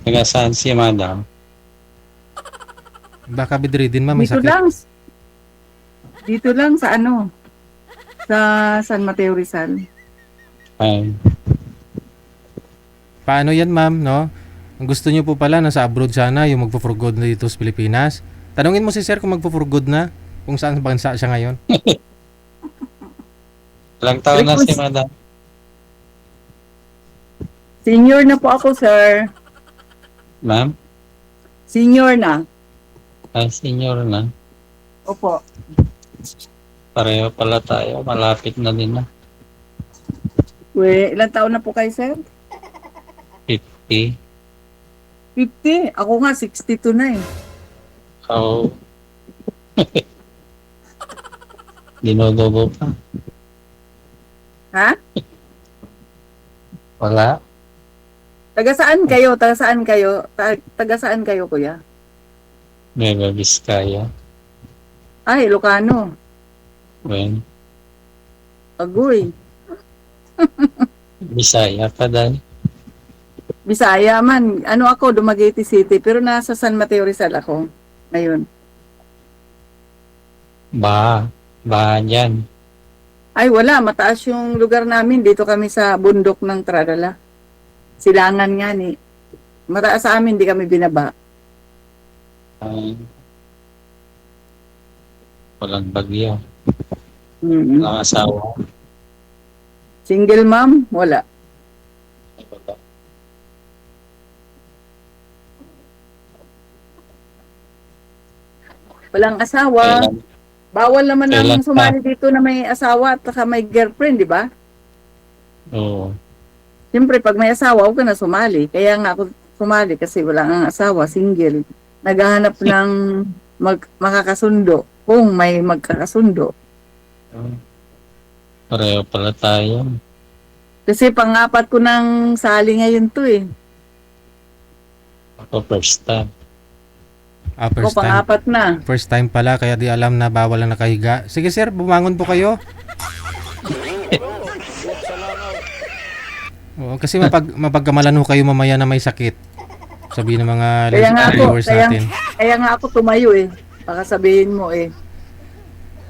Taga saan si madam? Baka bedridden ma'am, may Dito sakit. lang, dito lang sa ano, sa San Mateo Rizal. Ay, Paano yan ma'am, no? Ang gusto niyo po pala, nasa abroad sana, yung magpo-for good na dito sa Pilipinas. Tanungin mo si sir kung magpo-for good na, kung saan bansa siya ngayon. ilang taon na si Request, madam? senior na po ako, sir. Ma'am? Senior na. Ay, senior na. Opo. Pareho pala tayo. Malapit na din na. Ilang taon na po kayo, sir? 50. 50. Ako nga, 62 na eh. So, dinodobo pa. Ha? Wala. Taga saan kayo? Taga saan kayo? Taga saan kayo, kuya? Nueva Vizcaya. Ay, Ilocano. Well, Agoy. Bisaya pa dahil. Bisaya man. Ano ako, Dumaguete City. Pero nasa San Mateo Rizal ako. Ngayon. Ba dyan. Ay, wala. Mataas yung lugar namin. Dito kami sa bundok ng Tradala. Silangan nga ni. Mataas sa amin, di kami binaba. Ay, walang bagyo. Mm. Walang asawa. Single mom? Wala. Ay, wala. Walang asawa. Kailan? Bawal naman Kailan ang pa? sumali dito na may asawa at saka may girlfriend, di ba? Oo. Siyempre, pag may asawa, huwag ka na sumali. Kaya nga ako sumali kasi wala ang asawa, single. Naghahanap ng makakasundo kung may magkakasundo. Pareho pala tayo. Kasi pang-apat ko ng sali ngayon to eh. Ako first time. Ako First time. pang-apat na. First time pala, kaya di alam na bawal na nakahiga. Sige sir, bumangon po kayo. Oo, kasi mapagkamalan ho kayo mamaya na may sakit. Sabihin ng mga Kaya nga ako, viewers natin. kaya nga ako tumayo eh. Baka sabihin mo eh.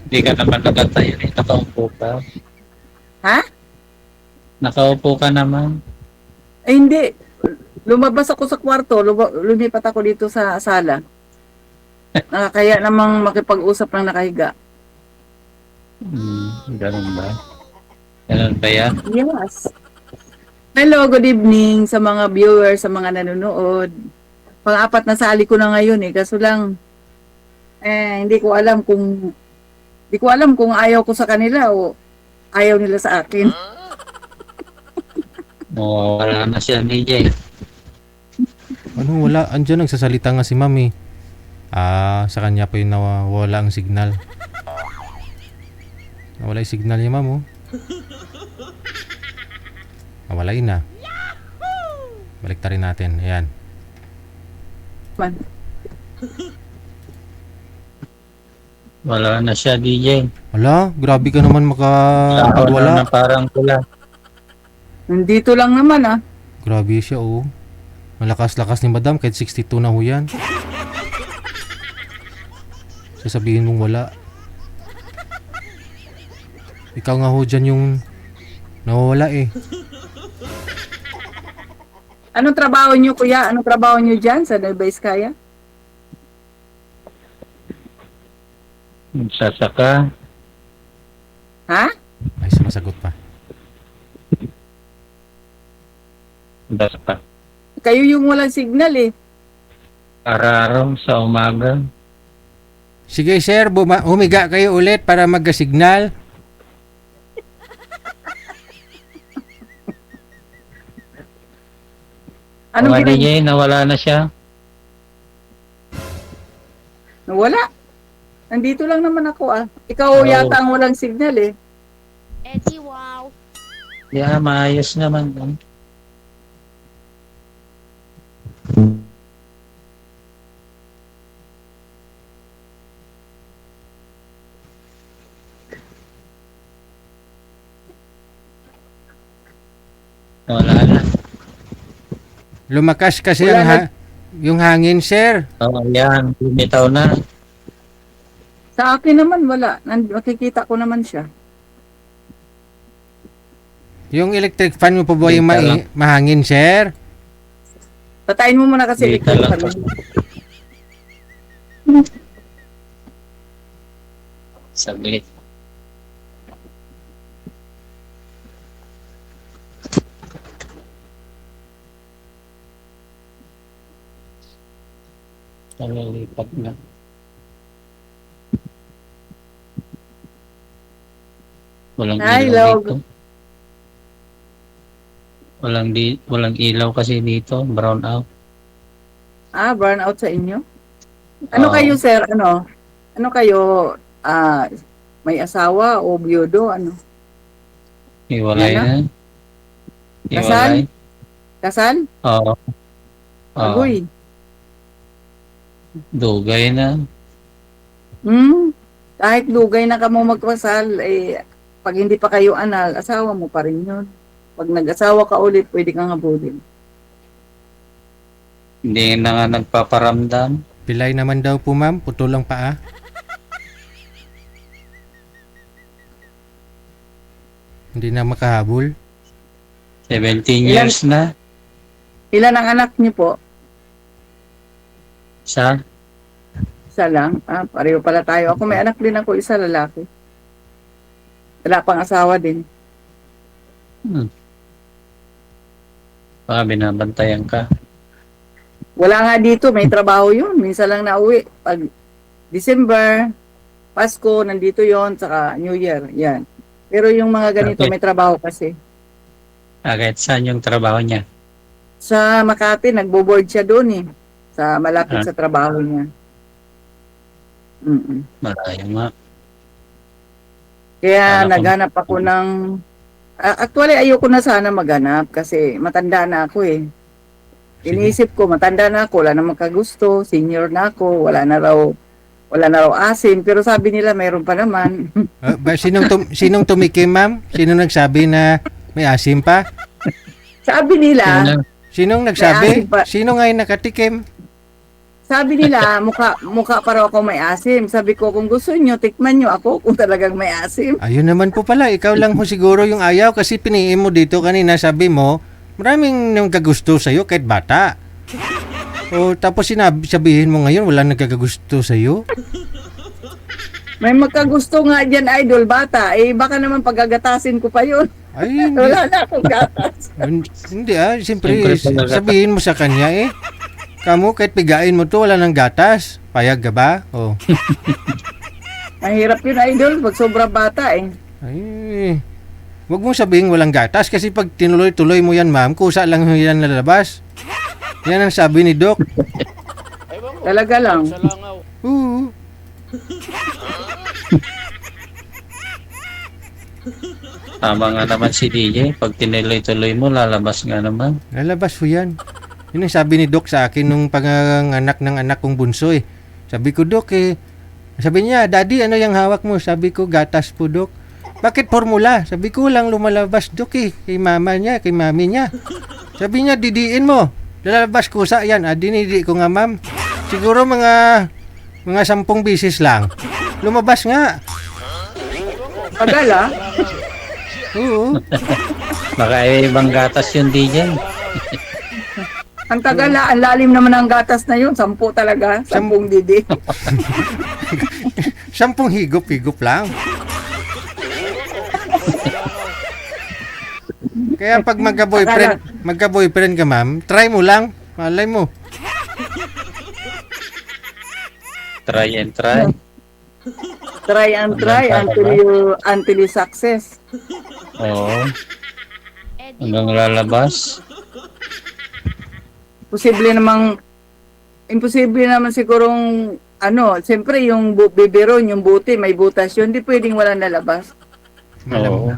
Hindi ka naman nagatayo eh. Nakaupo ka. Ha? Nakaupo ka naman. Eh hindi. Lumabas ako sa kwarto, lumipat ako dito sa sala. Kaya namang makipag-usap ng nakahiga. Ganun ba? Ganun ba yan? Yes. Hello, good evening sa mga viewers, sa mga nanonood. Pang-apat na sali ko na ngayon eh. Kaso lang, hindi ko alam kung ayaw ko sa kanila o ayaw nila sa akin. Wala na siya DJ. Ano, wala. Andiyan nagsasalita nga si mami. Sa kanya pa yung nawawala ang signal. Nawala yung signal niya, ma'am, oh. Nawala yun na. Balik rin natin. Ayan. Man. Wala na siya DJ. Wala, grabe ka naman Wala makapagwala. na parang pula. Nandito lang naman ah. Grabe siya, oh. Malakas-lakas ni madam, kahit 62 na ho yan. Sasabihin mong wala. Ikaw nga ho dyan yung nawawala eh. Anong trabaho niyo kuya? Anong trabaho niyo dyan sa Nueva Vizcaya? Sasaka. Ha? Ay, sumasagot pa. Basta. Kayo yung walang signal eh. Araw sa umaga. Sige sir, humiga kayo ulit para magka-signal. Anong Mga DJ, nawala na siya. Wala. Nandito lang naman ako ah. Ikaw Oh. yata ang walang signal eh. Eddie, wow. Yeah, maayos naman. Wala na. Lumakas kasi Wala yung hangin, sir. Oo, yan. Bumitaw na. Sa akin naman wala. Makikita ko naman siya. Yung electric fan mo po ba yung Dita lang. mahangin, sir? Patayin mo muna kasi Dita electric lang fan. po. Saglit. Nalilipat na. Walang Ay, ilaw log. dito. Walang ilaw kasi dito, brown out. Burnout sa inyo? Ano Oo. kayo, sir? Ano kayo? May asawa o biyudo? Ano? Hiwalay Yan na. Kasal? Hiwalay. Kasal? Oo. Oo. Agoy. Dugay na. Kahit lugay na ka mo magpasal, pag hindi pa kayo anal, asawa mo pa rin yun. Pag nag-asawa ka ulit, pwede kang habulin. Hindi na nga nagpaparamdam. Pilay naman daw po, ma'am. Putol ang paa. Hindi na makahabol. 17 Ilan- years na. Ilan ang anak niyo po? Siya. Isa lang. Pareho pala tayo. Ako may anak din ako, isa lalaki. Wala pang asawa din. Binabantayan ka. Wala nga dito, may trabaho yun. Minsan lang nauwi. Pag December, Pasko, nandito yon, saka New Year. Yan. Pero yung mga ganito, Okay. may trabaho kasi. Kahit saan yung trabaho niya. Sa Makati, nagbo-board siya doon eh. Sa malapit Ah. sa trabaho niya. Mm-mm. Malayo nga. Kaya Kala ko- naghanap ako ng... actually, ayoko na sana maghanap kasi matanda na ako eh. Iniisip ko, matanda na ako, wala na makagusto, senior na ako, wala na raw asim. Pero sabi nila, mayroon pa naman. Sinong tumikim, ma'am? Sino nagsabi na may asim pa? Sabi Sino nila, na? Sinong May nagsabi? asim pa. Sino ngayon nakatikim? mukha pa raw ako may asim. Sabi ko, kung gusto nyo, tikman nyo ako kung talagang may asim. Ayun naman po pala. Ikaw lang ho siguro yung ayaw kasi piniin mo dito kanina. Sabi mo, maraming nang kagusto sa'yo kahit bata. O tapos sabihin mo ngayon wala nagkakagusto sa'yo. May magkagusto nga dyan, idol, bata. Baka naman pagagatasin ko pa yun. Ay, hindi. Wala na akong gatas. Hindi Siyempre, Siyempre talaga. sabihin mo sa kanya Kamu kahit pigain mo to wala nang gatas. Payag ka ba? Oh. Mahirap yun, idol, pag sobrang bata Ay. Wag mong sabihin walang gatas kasi pag tinuloy-tuloy mo yan, ma'am, kusa lang yan lalabas. Yan ang sabi ni Doc. Talaga lang. Oo. Tama nga naman si DJ. Pag tinuloy-tuloy mo, lalabas nga naman. Lalabas po yan. Yun ang sabi ni Doc sa akin nung panganganak ng anak kong bunso Sabi ko, Doc sabi niya, Daddy, ano yung hawak mo? Sabi ko, gatas po, Doc. Bakit formula? Sabi ko, lang lumalabas, Doc kay mama niya, kay mami niya. Sabi niya, didiin mo. Lalabas kusa yan. Dinidi ko nga, ma'am. Siguro mga 10 bisis lang. Lumabas nga. Tagal Oo. Baka ibang gatas yung DJ. Ang tagal ang lalim naman ng gatas na yun. 10 talaga. 10 didi. 10 higop-higop lang. Kaya pag magka-boyfriend ka, ma'am, try mo lang. Malay mo. Try and try. Try and try until you success. Oo. Eddie Hanggang lalabas. Imposible naman sigurong siyempre yung biberon, yung buti, may butas yun, hindi pwedeng walang lalabas. Oo.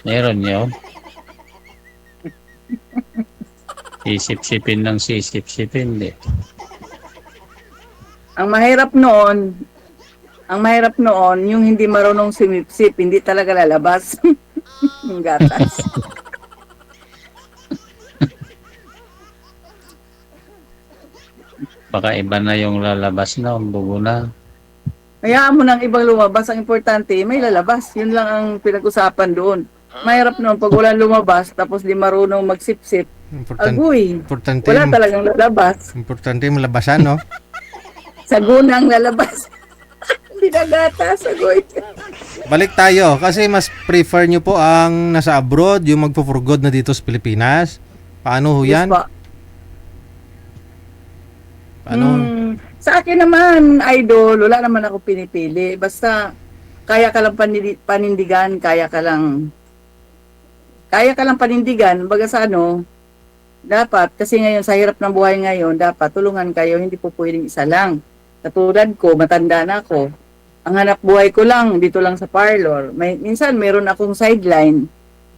Meron yun. Sisip-sipin ng sisip-sipin. Ang mahirap noon, yung hindi marunong sumipsip, hindi talaga lalabas. Yung gatas. Baka iba na yung lalabas na, bugo na. Hayaan mo ng ibang lumabas. Ang importante, may lalabas. Yun lang ang pinag-usapan doon. Mahirap noon pag walang lumabas, tapos di marunong magsip-sip. Agoy, Importante, wala talagang lalabas. importante malabasan, no? Sagunang lalabas. Hindi na gatas, agoy. Balik tayo kasi mas prefer nyo po ang nasa abroad, yung magpo-for good na dito sa Pilipinas. Paano ho yan? Yes, pa. Paano? Sa akin naman, idol, wala naman ako pinipili. Basta, kaya ka lang panindigan, kaya ka lang panindigan. Baga sa ano, dapat, kasi ngayon, sa hirap ng buhay ngayon, dapat tulungan kayo, hindi po pwedeng isa lang. Katulad ko, matanda na ako. Ang hanap buhay ko lang, dito lang sa parlor. Minsan, meron akong sideline.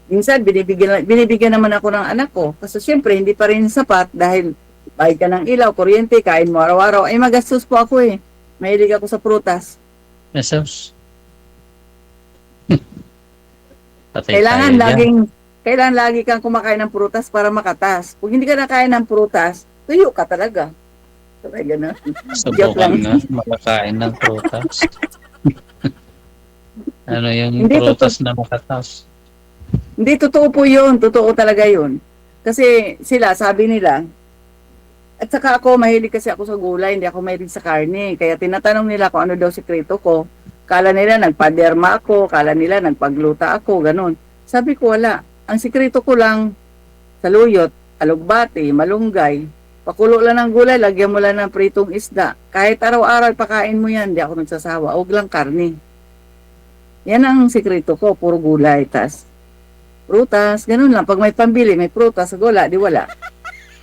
Minsan, binibigyan naman ako ng anak ko. Kasi syempre, hindi pa rin sapat dahil bayad ka ng ilaw, kuryente, kain mo araw-araw. Ay, magastos po ako eh. Mahilig ako sa prutas. Mesos. Patay Kailangan tayo dyan. kailangan lagi kang kumakain ng prutas para makatas. Kung hindi ka nakain ng prutas, tuyo ka talaga. Sabay gano'n. Joke Subukan lang. nga, makakain ng prutas. Ano yung Hindi, prutas na makatas? Hindi, totoo po yun. Totoo talaga yun. Kasi sila, sabi nila, at saka ako, mahilig kasi ako sa gulay, hindi ako mahilig sa karne. Kaya tinatanong nila kung ano daw sikreto ko. Kala nila nagpaderma ako, kala nila nagpagluta ako, ganun. Sabi ko, wala. Ang sikreto ko lang, saluyot, alugbati, malunggay, pakulo lang ng gulay, lagyan mo lang ng pritong isda. Kahit araw-araw pakain mo yan, hindi ako nagsasawa. Huwag lang karne. Yan ang sikreto ko, puro gulay. Tas, prutas, ganun lang. Pag may pambili, may prutas, wala, di wala.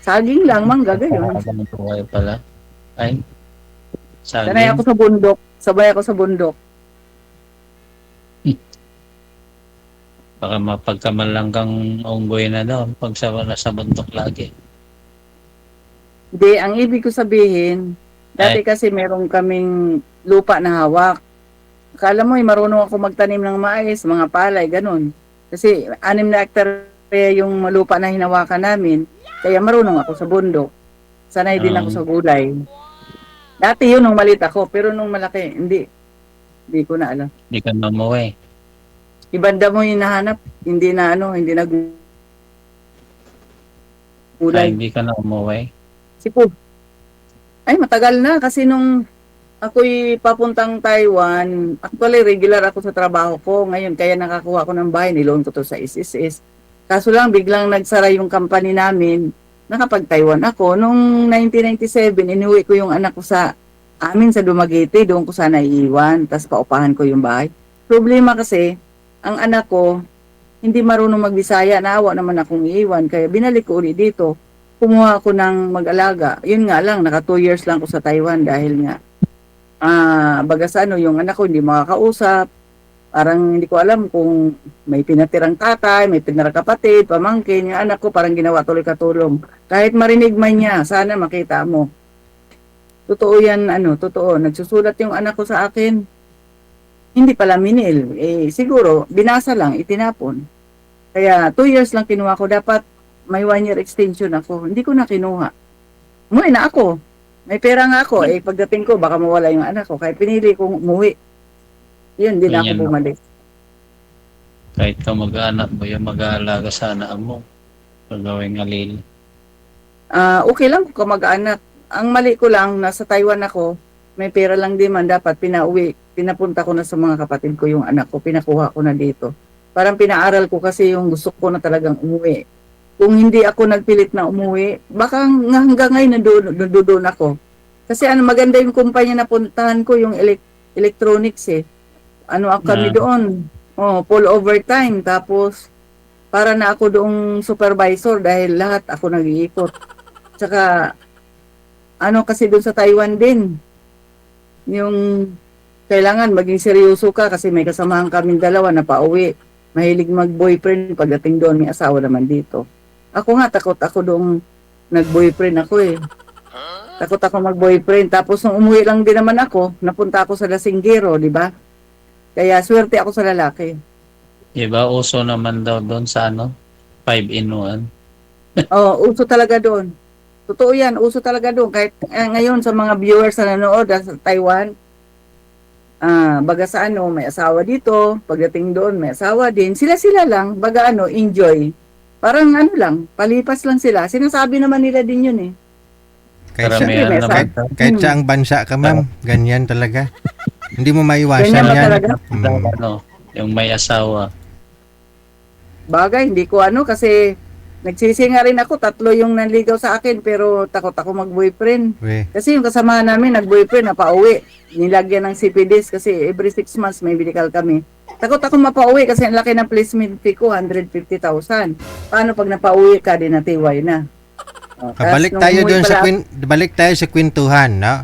Saging lang, mangga, ganyan. Parang buhay pala. Ay, Sanay saging. ako sa bundok. Sabay ako sa bundok. Baka mapagkamalang kang unggoy na doon pag nasa bundok lagi. Hindi, ang ibig ko sabihin, dati kasi meron kaming lupa na hawak. Akala mo, marunong ako magtanim ng mais, mga palay, ganun. Kasi 6 na hektarya yung lupa na hinawakan namin, kaya marunong ako sa bundok. Sanay din ako sa gulay. Dati yun, nung malit ako, pero nung malaki, hindi. Hindi ko na alam. Hindi ka na umuwi. Ibanda mo yung hinahanap, hindi na Ay, gulay. hindi ka na umuwi. Sipo. Ay, matagal na kasi nung ako'y papuntang Taiwan, actually regular ako sa trabaho ko. Ngayon, kaya nakakuha ko ng bahay, niloan ko to sa SSS. Kaso lang, biglang nagsara yung company namin. Nakapag-Taiwan ako. Noong 1997, inuwi ko yung anak ko sa amin sa Dumaguete. Doon ko sana iiwan. Tapos paupahan ko yung bahay. Problema kasi, ang anak ko, hindi marunong magbisaya. Naawa naman akong iiwan. Kaya binalik ko ulit dito. Kumuha ako ng mag-alaga. Yun nga lang, naka 2 years lang ko sa Taiwan dahil nga, bagas yung anak ko hindi makakausap. Parang hindi ko alam kung may pinatirang tatay, may pinarang kapatid, pamangkin. Yung anak ko parang ginawa tuloy katulong. Kahit marinig man niya, sana makita mo. Totoo yan, totoo. Nagsusulat yung anak ko sa akin. Hindi pala minil. Siguro, binasa lang, itinapon. Kaya 2 years lang kinuha ko. Dapat may 1 year extension ako. Hindi ko na kinuha. Umuwi na ako. May pera nga ako. Pagdating ko, baka mawala yung anak ko. Kaya pinili kong umuwi. Yun, din ako Ganyan, no? bumalik. Kahit ka mag-anak mo, yung mag-aalaga sa anak mo. Pagawing alil. Okay lang kung mag-anak. Ang mali ko lang, nasa Taiwan ako, may pera lang din man, dapat pinauwi. Pinapunta ko na sa mga kapatid ko yung anak ko, pinakuha ko na dito. Parang pinaaral ko kasi yung gusto ko na talagang umuwi. Kung hindi ako nagpilit na umuwi, baka hanggang ngayon nandoon ako. Kasi maganda yung kumpanya na puntahan ko, yung electronics eh. Kami doon, full overtime. Tapos, para na ako doong supervisor dahil lahat ako nag-iikot. Tsaka, kasi doon sa Taiwan din, yung kailangan maging seryoso ka kasi may kasamahan kaming dalawa na pauwi. Mahilig mag-boyfriend pagdating doon, may asawa naman dito. Ako nga, takot ako doong nag-boyfriend ako eh. Takot ako mag-boyfriend. Tapos nung umuwi lang din naman ako, napunta ako sa Lasinggero, di ba? Kaya swerte ako sa lalaki. Diba, uso naman daw doon sa 5-in-1. Uso talaga doon. Totoo yan, uso talaga doon. Kahit ngayon sa mga viewers na nanonood sa Taiwan, baga sa ano, may asawa dito, pagdating doon may asawa din, sila-sila lang, baga ano, enjoy. Parang ano lang, palipas lang sila. Sinasabi naman nila din yun eh. Kahit sa, Karamihan may naman. kahit sa ang bansa ka, ma'am, ganyan talaga. Hindi mo maiwasan Ganyan ba yan. talaga? Ano, yung may asawa. Bagay, hindi ko ano kasi nagsisinga rin ako, 3 yung nanligaw sa akin pero takot ako mag-boyfriend. We, Kasi yung kasama namin nag-boyfriend na pauwi. Nilagyan ng CPDs kasi every 6 months may medical kami. Takot ako mapauwi kasi ang laki ng placement fee ko, 150,000. Paano pag napauwi ka, din natiway na. balik tayo doon sa balik tayo sa kwentuhan, no?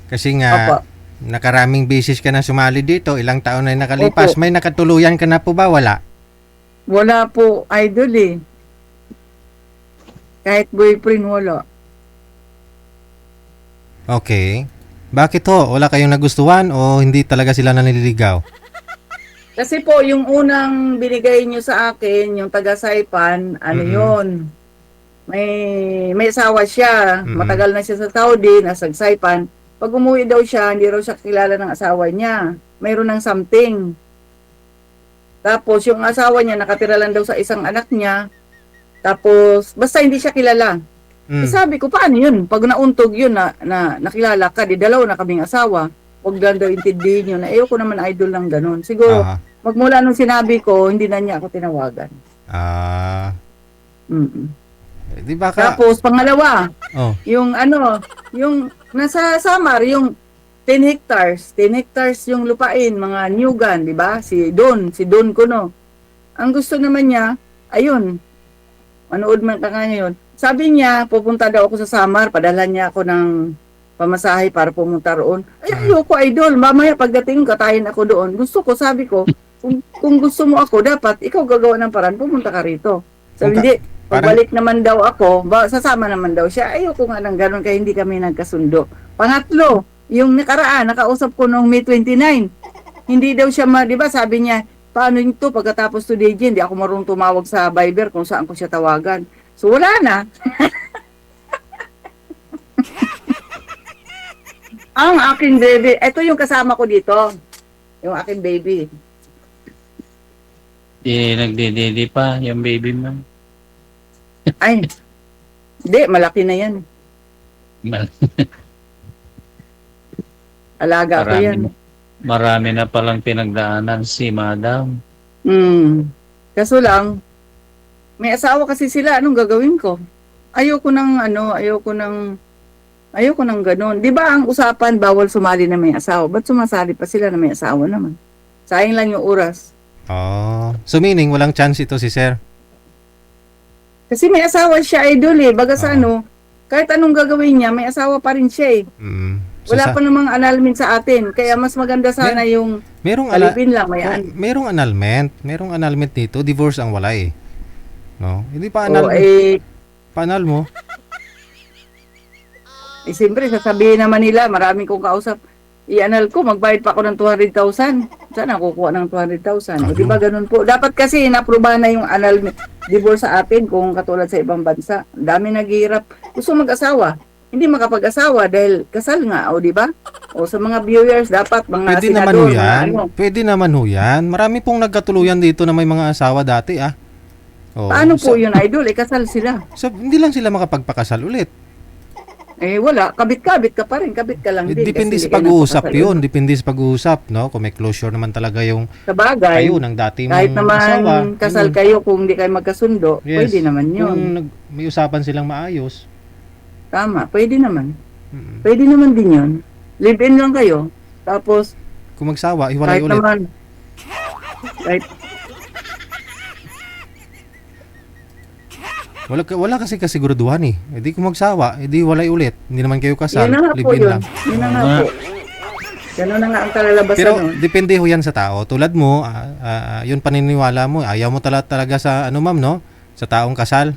Kasi nga Opo. nakaraming beses ka na sumali dito, ilang taon na nakalipas, Opo. may nakatuluyan ka na po ba? Wala. Wala po, idol eh. Kahit boyfriend, wala. Okay. Bakit ho? Wala kayong nagustuhan o hindi talaga sila nanliligaw? Kasi po, yung unang binigay nyo sa akin, yung taga-Saipan, ano Mhm. yun? May asawa siya. Mhm. Matagal na siya sa Saudi, nasa Saipan. Pag umuwi daw siya, hindi raw siya kilala ng asawa niya. Mayroon ng something. Tapos, yung asawa niya, nakatira lang daw sa isang anak niya. Tapos, basta hindi siya kilala. Mm. Sabi ko, paano yun? Pag nauntog yun na nakilala ka, di dalaw na kaming asawa. Huwag lang daw intindihin yun. Na ayoko naman idol lang ganun. Siguro, Ah. magmula nung sinabi ko, hindi na niya ako tinawagan. Mm-mm. Di ba ka? Tapos, pangalawa, Oh. yung ano, yung nasa Samar, yung 10 hectares. 10 hectares yung lupain, mga Newgan, di ba? Si Don Kuno. Ang gusto naman niya, ayun, manood man ka nga ngayon. Sabi niya, pupunta daw ako sa Samar, padala niya ako ng pamasahe para pumunta roon. Ay, ayoko, idol. Mamaya pagdating ko, katayin ako doon. Gusto ko, sabi ko, kung gusto mo ako, dapat ikaw gagawa ng paraan, pumunta ka rito. Sabi, hindi, pagbalik naman daw ako, sasama naman daw siya. Ayoko nga ng ganun, kaya hindi kami nagkasundo. Pangatlo, yung nakaraan, nakausap ko noong May 29. Hindi daw siya, di ba, sabi niya, paano ito pagkatapos today, hindi ako marunong tumawag sa Viber kung saan ko siya tawagan. So, wala na. Ang aking baby, ito yung kasama ko dito. Yung aking baby. Di nagdididi pa yung baby mo. Ay, hindi, malaki na yan. Alaga ko yan. Marami na palang pinagdaanan si Madam. Kaso lang, may asawa kasi sila, anong gagawin ko? Ayoko nang gano'n. Di ba ang usapan, bawal sumali na may asawa? Ba't sumasali pa sila na may asawa naman? Sayang lang yung oras. Oh. So meaning, walang chance ito si Sir? Kasi may asawa siya, idol eh. Baga sa kahit anong gagawin niya, may asawa pa rin siya eh. So Wala pa namang annulment sa atin. Kaya mas maganda sana yung merong alipin lang. merong annulment. Merong annulment dito. Divorce ang wala eh. No? Hindi pa O annulment. Pa-annul mo. siyempre, sasabihin naman nila, marami kong kausap, i-anal ko, magbayad pa ako ng 200,000. Saan ako kukuha ng 200,000? O, di ba ganun po? Dapat kasi inaprobahan na yung annulment divorce sa atin kung katulad sa ibang bansa. Ang dami naghihirap. Gusto mag-asawa. Hindi makapag-asawa dahil kasal nga, o di ba? O sa mga viewers, dapat mga Pwede naman senador, ho yan. mga ano. Pwede naman ho yan. Marami pong nagkatuluyan dito na may mga asawa dati ah. Oh, Paano po yun, idol? Kasal sila. hindi lang sila makapagpakasal ulit. Wala. Kabit-kabit ka pa rin. Kabit ka lang din. Depende kasi sa pag-uusap hindi ka yun. Depende sa pag-uusap, no? Kung may closure naman talaga yung Sa bagay, kayo ng dati mong kahit naman asawa. kasal yun. kayo kung hindi kayo magkasundo, Yes. pwede naman yun. Kung may usapan silang maayos. Tama, pwede naman. Mm. Pwede naman din yun. Live-in lang kayo. Tapos, Kung magsawa, hiwalay kahit ulit. naman, kahit, Wala kasi kasiguraduhan eh. Hindi kung magsawa, hindi walay ulit. Hindi naman kayo kasal, yun na nga po live-in yun. lang. Yun na nga po. Ganun na nga ang kalalabasan Pero nun. depende ho yan sa tao. Tulad mo, yun paniniwala mo. Ayaw mo talaga sa ano ma'am, no? Sa taong kasal.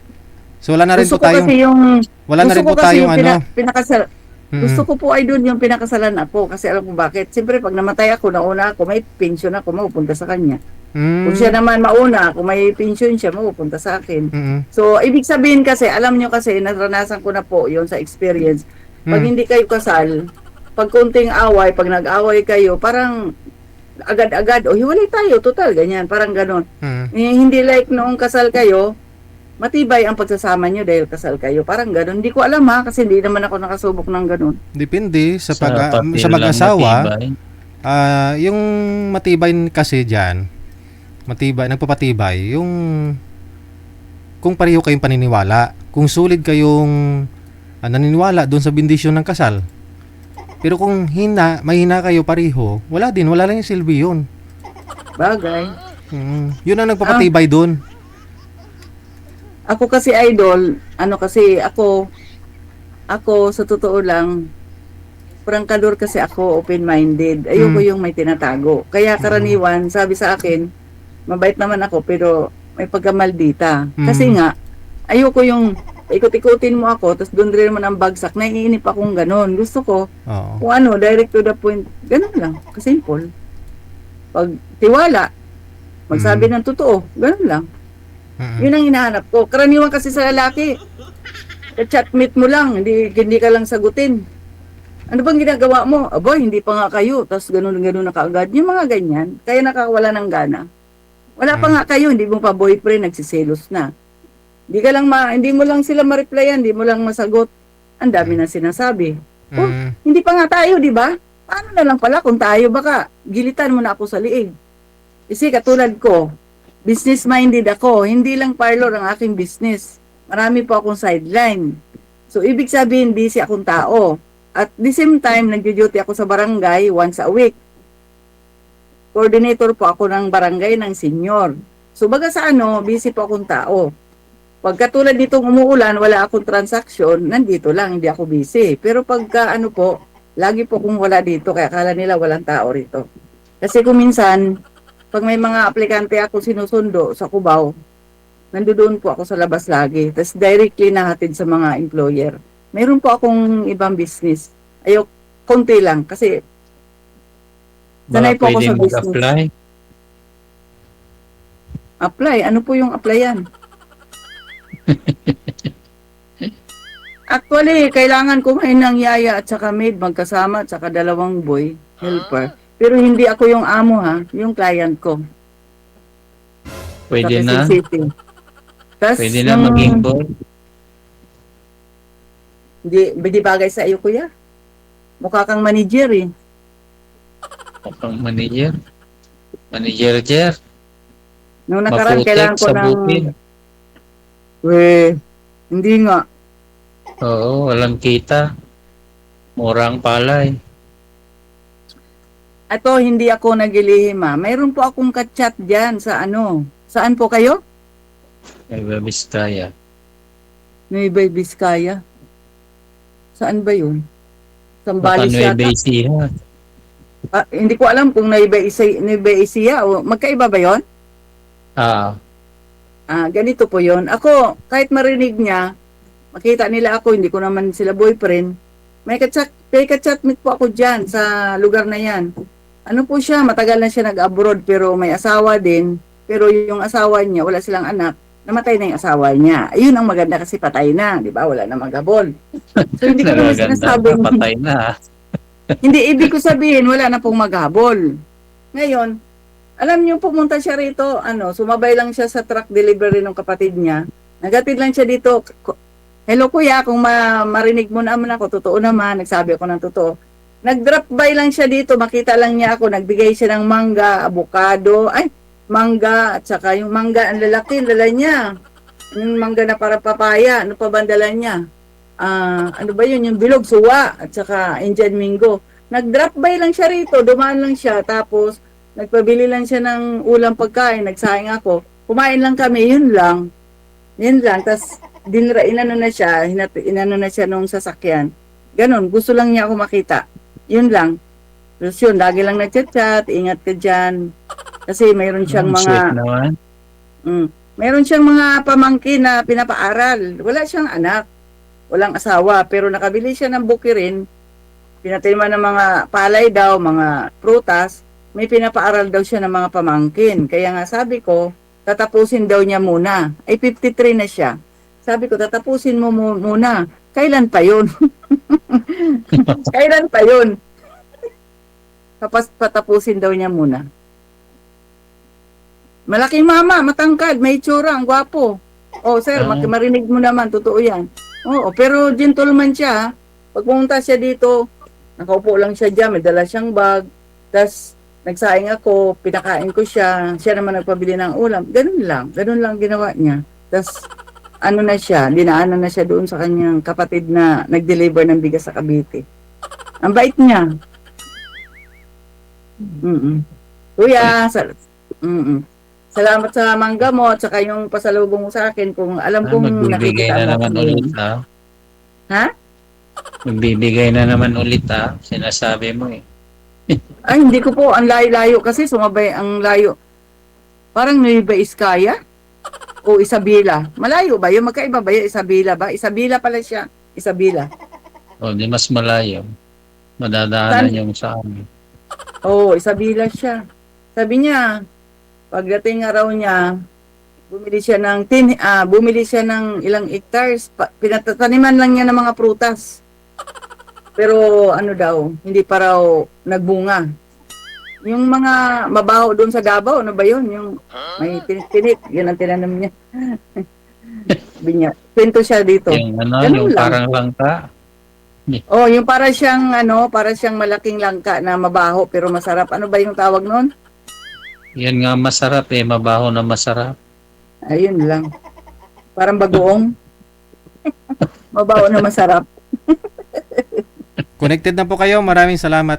So wala na rin Gusto po ko tayong kasi yung, wala na gusto rin ko po kasi tayong yung ano. pinakasal. Mm. Gusto ko po ay doon yung pinakasalan ako kasi alam ko bakit. Siyempre pag namatay ako, nauna ako, may pension ako, mapupunta sa kanya. Mm. Kung siya naman mauna, kung may pension siya, mapupunta sa akin. Mm. So, ibig sabihin kasi, alam nyo kasi, naranasan ko na po yon sa experience. Pag Mm. hindi kayo kasal, pag kunting away, pag nag-away kayo, parang agad-agad, o hiwalay tayo, total, ganyan, parang ganon. Mm. Hindi like noong kasal kayo, matibay ang pagsasama nyo dahil kasal kayo. Parang ganon. Hindi ko alam ha, kasi hindi naman ako nakasubok ng ganon. Depende sa papel sa lang mag-asawa. matibay. Yung matibay kasi diyan, nagpapatibay yung kung pareho kayong paniniwala, kung solid kayong naniniwala doon sa bendisyon ng kasal. Pero kung mahina kayo pareho, wala lang yung silbi yun. Bagay. Yun ang nagpapatibay doon. Ako kasi idol, ako sa totoo lang, prangkador kasi ako, open-minded. Ayoko yung may tinatago. Kaya karaniwan, sabi sa akin, mabait naman ako, pero may pagkamaldita. Kasi nga, ayoko yung ikot-ikutin mo ako, tapos doon rin naman ang bagsak. Naiinip akong ganon. Gusto ko, Oo. kung direct to the point, ganon lang. Kasimple. Pag tiwala, magsabi ng totoo, ganon lang. Yun ang hinahanap ko. Karaniwan kasi sa lalaki, chatmate mo lang, hindi ka lang sagutin. Ano bang ginagawa mo? Aba, hindi pa nga kayo. Tapos ganun na kaagad. Yung mga ganyan, kaya nakawala ng gana. Wala pa nga kayo, hindi mo pa boyfriend, nagsiselos na. Hindi mo lang sila ma-replyan, hindi mo lang masagot. Ang dami na sinasabi. Oh, hindi pa nga tayo, di ba? Paano na lang pala kung tayo, baka gilitan mo na ako sa liig. Kasi katulad ko, business-minded ako, hindi lang parlor ang aking business. Marami po akong sideline. So, ibig sabihin, busy akong tao. At the same time, nag-duty ako sa barangay once a week. Coordinator po ako ng barangay ng senior. So, baga sa busy po akong tao. Pagkatulad nitong umuulan, wala akong transaksyon, nandito lang, hindi ako busy. Pero pagka lagi po kung wala dito, kaya akala nila walang tao rito. Kasi kung minsan, pag may mga aplikante ako sinusundo sa Cubao, nandoon po ako sa labas lagi. Tapos directly nahatid sa mga employer. Meron po akong ibang business. Konti lang kasi sanay po ako sa business. Mag-apply. Apply? Ano po yung applyan? Actually, kailangan kumain ng yaya at saka maid magkasama at saka 2 boy, helper. Pero hindi ako yung amo ha, yung client ko. Pwede Sa na? Quezon City. Tas, Pwede na maging boy? Hindi bagay sa iyo, kuya. Mukha kang manager eh. Mukhang manager. Manager. Nung nakaraan, Maputik kailangan ko sa bukid. Hindi nga. Oo, walang kita. Murang palay. Ito, hindi ako nagilihim ha. Mayroon po akong ka-chat dyan sa Saan po kayo? Nueva Vizcaya. Nueva Vizcaya. Saan ba yun? Baka Sambales Nueva yata. Ecija. Hindi ko alam kung Nueva Ecija o magkaiba ba yun? Ganito po yun. Ako, kahit marinig niya, makita nila ako, hindi ko naman sila boyfriend. May ka-chatmate po ako dyan sa lugar na yan. Ano po siya, matagal na siya nag-abroad pero may asawa din. Pero yung asawa niya, wala silang anak. Namatay na yung asawa niya. Ayun ang maganda kasi patay na, di ba? Wala na maghabol. So hindi ko naman sinasabi. Patay na. Hindi, ibig ko sabihin, wala na pong maghabol. Ngayon, alam niyo, pumunta siya rito, sumabay lang siya sa truck delivery ng kapatid niya. Nagatid lang siya dito. Hello kuya, kung marinig mo naman ako, totoo naman, nagsabi ako ng totoo. Nag-drop by lang siya dito, makita lang niya ako, nagbigay siya ng mangga, avocado, mangga, at saka yung mangga, ang lalaki, dala niya. Yung mangga na para papaya, ano pa ba ang dala niya? Ano ba yun, yung bilog, suwa, at saka Indian Mingo. Nag-drop by lang siya rito, dumaan lang siya, tapos nagpabili lang siya ng ulam pagkain, nagsaing ako. Kumain lang kami, yun lang. Yun lang, tapos inano na siya nung sasakyan. Ganon, gusto lang niya ako makita. Yun lang. Tapos yun, lagi lang nagchat-chat, ingat ka dyan. Kasi mayroon siyang Sweet naman. mayroon siyang mga pamangkin na pinapaaral. Wala siyang anak. Walang asawa. Pero nakabili siya ng bukirin. Pinatayman ng mga palay daw, mga prutas. may pinapaaral daw siya ng mga pamangkin. Kaya nga sabi ko, tatapusin daw niya muna. Ay 53 na siya. Sabi ko, tatapusin mo muna. Kailan pa yun? Kailan pa yun? Tapos patapusin daw niya muna. Malaking mama, matangkad, may itsura, ang gwapo. Oh, sir, marinig mo naman, totoo yan. Oo, pero gentleman siya. Pag pumunta siya dito, nakaupo lang siya dyan, may dala siyang bag. Tapos, nagsaing ako, pinakain ko siya. Siya naman nagpabili ng ulam. Ganun lang ginawa niya. Tapos, ano na siya, dinaanan na siya doon sa kanyang kapatid na nag-deliver ng bigas sa Cavite. Ang bait niya. Kuya, salamat sa mangga mo at saka yung pasalubong mo sa akin kung alam kong Magbibigay nakikita na mo. naman ulit, ha? Ha? Magbibigay na naman ulit, ha? Sinasabi mo, eh. Ay, hindi ko po. Ang layo-layo kasi sumabay ang layo. Parang Nueva Ecija o Isabela. Malayo ba? Yung magkaiba ba yung Isabela ba? Isabela pala siya. Isabela. O, di mas malayo. Madadaanan yung sa amin. Oo, Isabela siya. Sabi niya, pagdating araw niya, bumili siya ng ilang hectares. Pinataniman lang niya ng mga prutas. Pero ano daw, hindi pa raw nagbunga. Yung mga mabaho doon sa Davao, ano ba yun? Yung may tinit-tinit, yun ang tinanong niya. Sabi niya, kwento siya dito. Yung Ganun yung lang. parang langka. Oh, yung para siyang malaking langka na mabaho pero masarap. Ano ba yung tawag noon? Yan nga masarap, eh. Mabaho na masarap. Ayun lang. Parang bagoong. Mabaho na masarap. Connected na po kayo. Maraming salamat.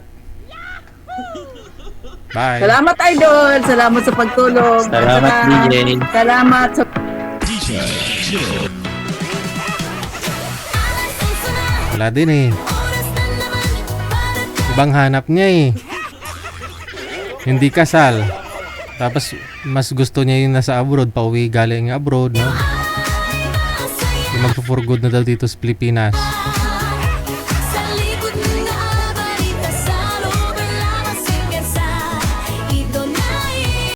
Bye. Salamat, Idol. Salamat sa pagtulong. At Salamat, saka, DJ. Salamat sa Wala din eh. Ibang hanap niya eh. Hindi kasal. Tapos mas gusto niya yung nasa abroad. Pauwi galing abroad, no? Yung magpo-for good na dal dito sa Pilipinas.